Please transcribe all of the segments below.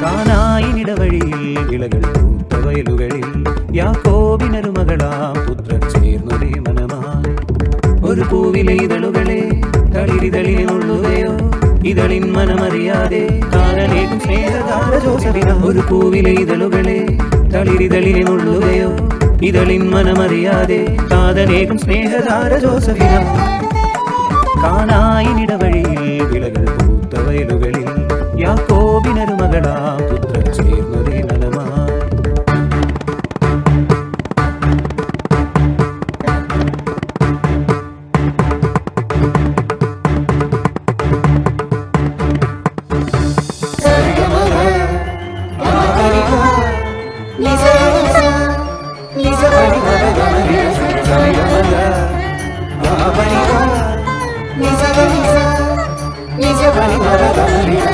കാനായിനിടവഴിയിൽ വിളകൾ പൂത്ത വയലുകളിൽ യാക്കോബിനരുമകളാം പുത്രൻ ചേർന്നൊരേ മനമായി. ഒരു പൂവിലെ ഇതളുകളെ തളിരിതളിനെ നുള്ളുകയോ ഇതളിൻ മനമറിയാതെ കാനനേകും സ്നേഹധാര ജോസഫിന. ഒരു പൂവിലെ ഇതളുകളെ തളിരിതളിനെ നുള്ളുകയോ ഇതളിൻ മനമറിയാതെ കാതനേകും സ്നേഹധാര ജോസഫിന. കാനായിനിടവഴിയിൽ വിളകൾ പൂത്ത വയലുകളിൽ യാക്കോബിനരുമകളാം പുത്രൻ ചേർന്നൊരേ മനമായി.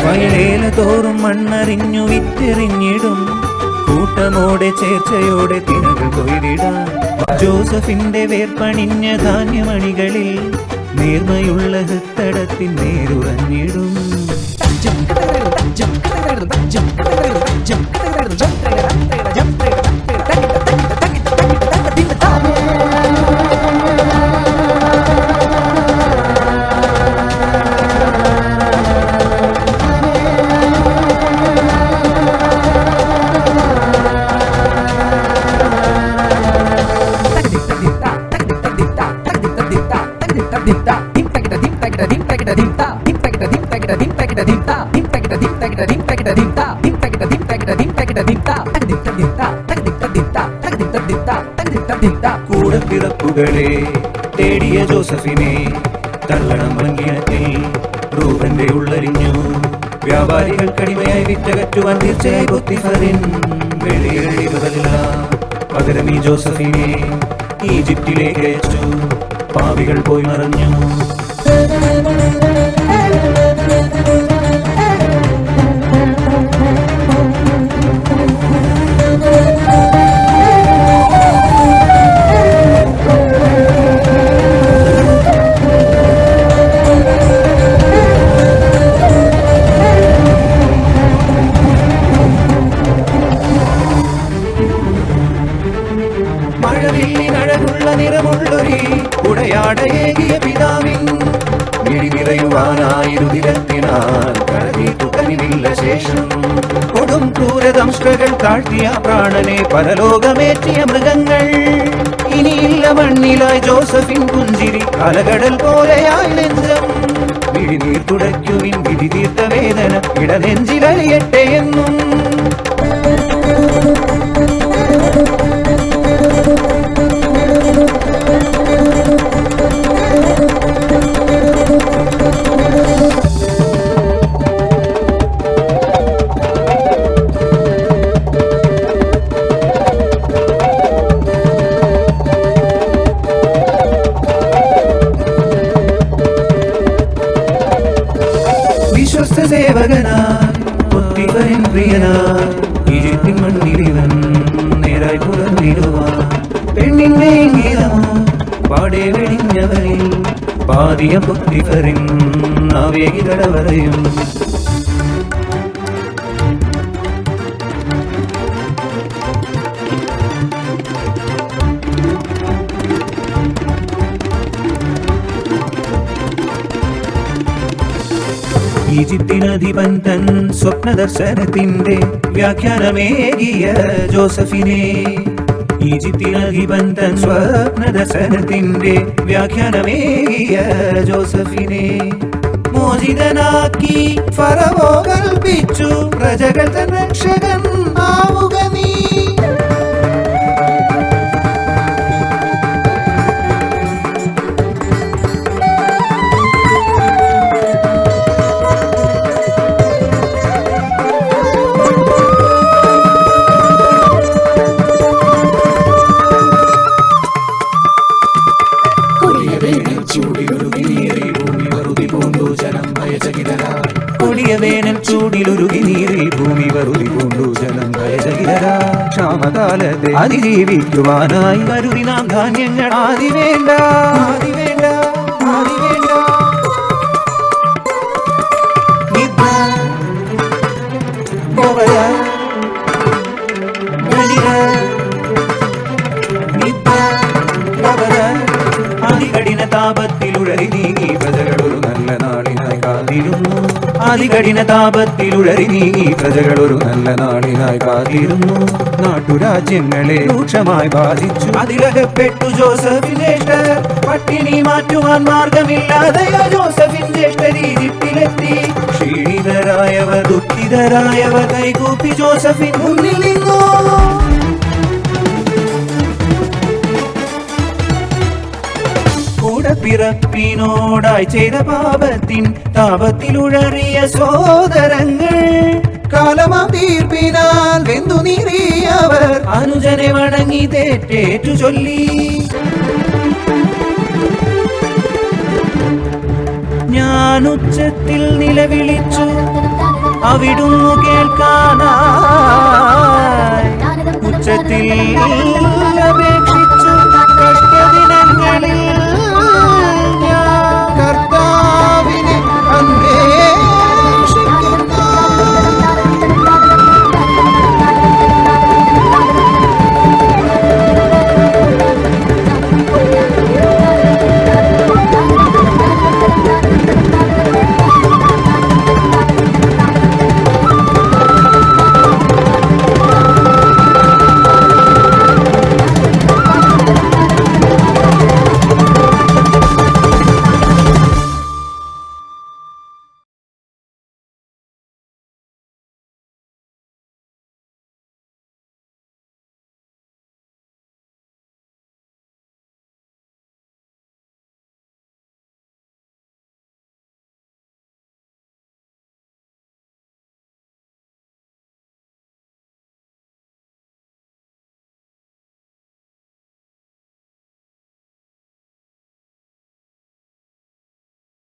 വയലേല തോറും മണ്ണറിഞ്ഞു വിത്തെറിഞ്ഞിടും കൂട്ടമോടെ ചേർച്ചയോടെ തിനകൾ കൊയ്തിടാൻ. ജോസഫിന്റെ വേർപ്പണിഞ്ഞ ധാന്യമണികളിൽ നേർമയുള്ള ഹൃത്തടത്തിൻ നേരുറഞ്ഞിടും. കൂടപ്പിറപ്പുകളെ തേടിയ ജോസഫിനെ തള്ളണം വൻകിണറ്റിൽ റൂബന്റെ ഉള്ളരിഞ്ഞു. വ്യാപാരികൾ കടിമയായി വിറ്റകറ്റുവാൻ തീർച്ചയായി പൊത്തിഫറിൻ വെളിയഴിവതല്ല. പകരം ഈ ജോസഫിനെ ഈജിപ്തിലേക്ക് അയച്ചു. പാപികൾ പോയി മറഞ്ഞു. മഴവില്ലിനഴകുള്ള നിറമുള്ളൊരു ഉടയാടയേകിയ പിതാവിൻ മിഴി നിറയുവാനായിരുതിരത്തിനാൽ കരതീർത്തു കനിവില്ല ശേഷം. കൊടും ക്രൂരദംഷ്ട്രകൾ താഴ്ത്തിയ പ്രാണനെ പരലോകമേറ്റിയ മൃഗങ്ങൾ. ഇനിയില്ല മണ്ണിലായി ജോസഫിൻ പുഞ്ചിരി അലകടൽ പോലെയായി നെഞ്ചം. വിഴിനീർ തുടയ്ക്കുവിൻ വിധി തീർത്ത വേദന ഇടനെഞ്ചിലറിയട്ടെ എന്നും. വിശ്വസ്ത സേവകനായി പൊത്തിഫറിൻ പ്രിയനായി ഈജിപ്തിൻ മണ്ണിലിവൻ നേരായി പുറന്നിടുവാൻ. പെണ്ണിന്റെ ഇംഗിതമോ പാടെ വെടിഞ്ഞവരിൽ പാതിയ പൊത്തിഫറിൻ ആവേഗിതടവറയും. ഈജിപ്തിനധിപൻ തൻ സ്വപ്നദർശനത്തിന്റെ വ്യാഖ്യാനമേകിയ ജോസഫിനെ ഈജിപ്തിനധിപൻ തൻ സ്വപ്നദർശനത്തിന്റെ വ്യാഖ്യാനമേകിയ ജോസഫിനെ മോചിതനാക്കി ഫറവോ കൽപ്പിച്ചു പ്രജകൾ തൻ രക്ഷകൻ ആവുക നീ. കൊടിയ വേനൽ ചൂടിലുരുകി നീറിൽ ഭൂമി വറുതി പൂണ്ടു ജനം ഭയചകിതരാ. ക്ഷാമകാലത്തെ അതിജീവിക്കുവാനായി കരുതി നാം ധാന്യങ്ങൾ ആദി വേണ്ട ആദി വേണ്ട ആദി വേണ്ട. നിദ്ര ഗോവര ഗണിര നിദ്ര ഗോവര അതികഠിന താപത്തിലുഴറി നീങ്ങി പ്രജകളൊരു നല്ല നാളിനായി കാത്തിരുന്നു. അതികഠിന താപത്തിലുഴറി നീങ്ങി പ്രജകളൊരു നല്ല നാളിനായി കാത്തിരുന്നു. നാട്ടുരാജ്യങ്ങളെ രൂക്ഷമായി ബാധിച്ചു അതിലകപ്പെട്ടു ജോസഫിൻ ജ്യേഷ്ഠർ. പട്ടിണി മാറ്റുവാൻ മാർഗമില്ലാതെ ജോസഫിൻ ജ്യേഷ്ഠർ ഈജിപ്തിലെത്തി. ക്ഷീണിതരായവർ ദുഃഖിതരായവർ കൈകൂപ്പി ജോസഫിൻ മുന്നിൽ നിന്നു. പിറപ്പിനോടായി ചെയ്ത പാപത്തിൻ താപത്തിലുഴറിയ സോദരങ്ങൾ കാലമാം തീർപ്പിനാൽ വെന്തു നീറിയവർ അനുജനെ വണങ്ങി തെറ്റേറ്റു ചൊല്ലി. ഞാൻ ഉച്ചത്തിൽ നിലവിളിച്ചു അവിടുന്നു കേൾക്കാനായി. ഉച്ചത്തിൽ അപേക്ഷിച്ചു കഷ്ടദിനങ്ങളിൽ